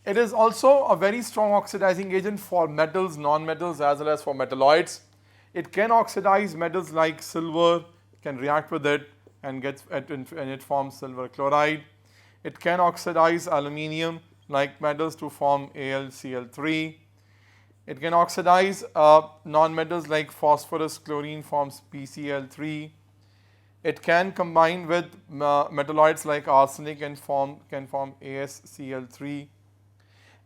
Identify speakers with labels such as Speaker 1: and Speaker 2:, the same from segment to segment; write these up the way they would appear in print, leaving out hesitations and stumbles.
Speaker 1: It is also a very strong oxidizing agent for metals, non-metals as well as for metalloids. It can oxidize metals like silver, can react with it and it forms silver chloride. It can oxidize aluminium like metals to form AlCl3. It can oxidize non-metals like phosphorus, chlorine forms PCl3. It can combine with metalloids like arsenic and can form AsCl3.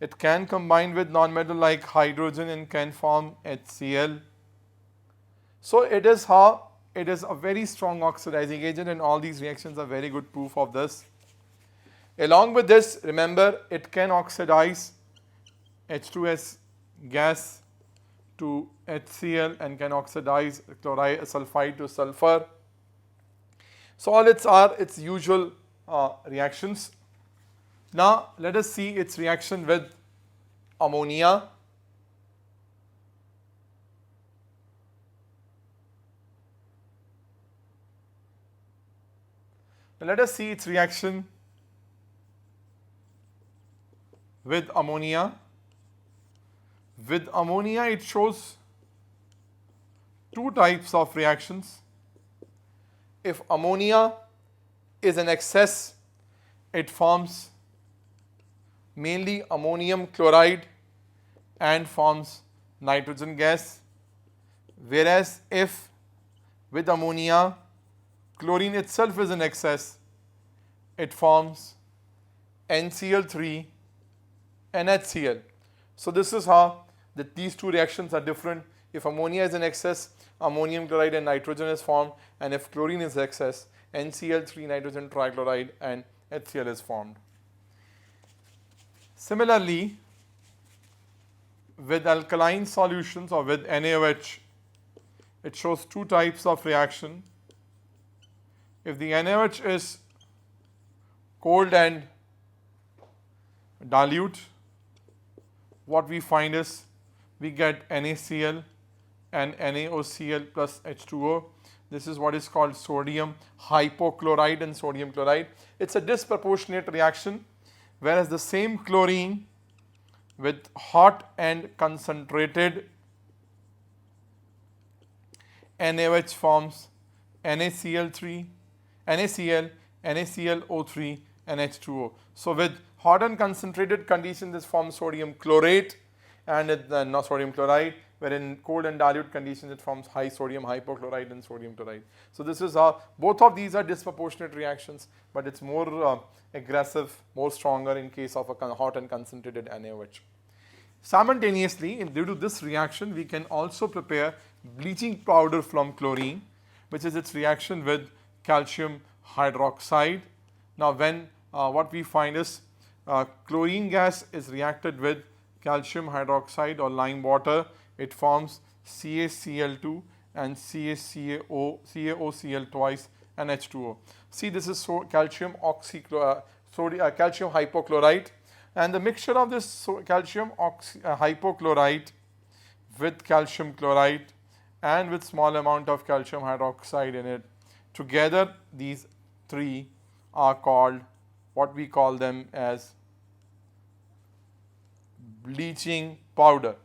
Speaker 1: It can combine with non-metal like hydrogen and can form HCl. So it is a very strong oxidizing agent, and all these reactions are very good proof of this. Along with this, remember, it can oxidize H2S gas to HCl and can oxidize chloride sulfide to sulfur. So all its usual reactions. Now let us see its reaction with ammonia. Let us see its reaction with ammonia. With ammonia, it shows two types of reactions. If ammonia is in excess, it forms mainly ammonium chloride and forms nitrogen gas, whereas if with ammonia chlorine itself is in excess, it forms NCl3 and HCl. So this is how these two reactions are different. If ammonia is in excess, ammonium chloride and nitrogen is formed, and if chlorine is excess, NCl3 nitrogen trichloride and HCl is formed. Similarly, with alkaline solutions or with NaOH, it shows two types of reaction. If the NaOH is cold and dilute, what we find is we get NaCl and NaOCl plus H2O. This is what is called sodium hypochlorite and sodium chloride. It's a disproportionate reaction, whereas the same chlorine with hot and concentrated NaOH forms NaCl3, NaCl, NaClO3 and H2O. So with hot and concentrated condition, this forms sodium chlorate and not sodium chloride, where in cold and dilute conditions it forms high sodium hypochlorite and sodium chloride. So this is how both of these are disproportionate reactions, but it's more aggressive, more stronger in case of a hot and concentrated NaOH. Simultaneously, due to this reaction, we can also prepare bleaching powder from chlorine, which is its reaction with calcium hydroxide. Now when what we find is chlorine gas is reacted with calcium hydroxide or lime water, it forms CaCl2 and CaOCl twice and H2O. See, this is calcium hypochlorite, and the mixture of this calcium hypochlorite with calcium chloride and with small amount of calcium hydroxide in it, together these three are called, what we call them as bleaching powder,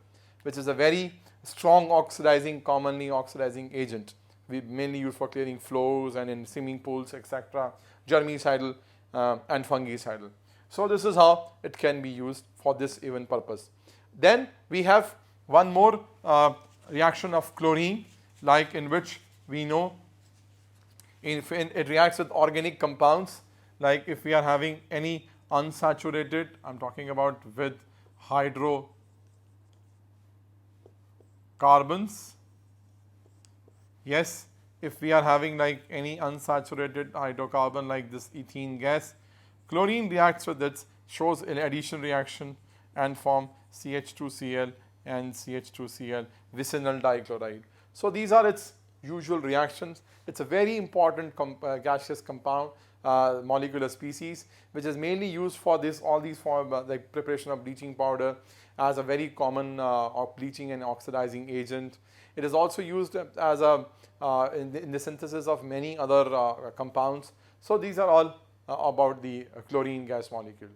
Speaker 1: which is a very strong oxidizing, commonly oxidizing agent. We mainly use for clearing floors and in swimming pools, etc., germicidal and fungicidal. So this is how it can be used for this even purpose. Then we have one more reaction of chlorine, like in which we know it reacts with organic compounds, like if we are having any unsaturated, I'm talking about with hydrocarbons. Yes, if we are having like any unsaturated hydrocarbon like this ethene gas, chlorine reacts with it, shows an addition reaction and form CH2Cl and CH2Cl vicinal dichloride. So these are its usual reactions. It's a very important gaseous compound, molecular species, which is mainly used for all these form like preparation of bleaching powder as a very common bleaching and oxidizing agent. It is also used as in the synthesis of many other compounds. So these are all about the chlorine gas molecule.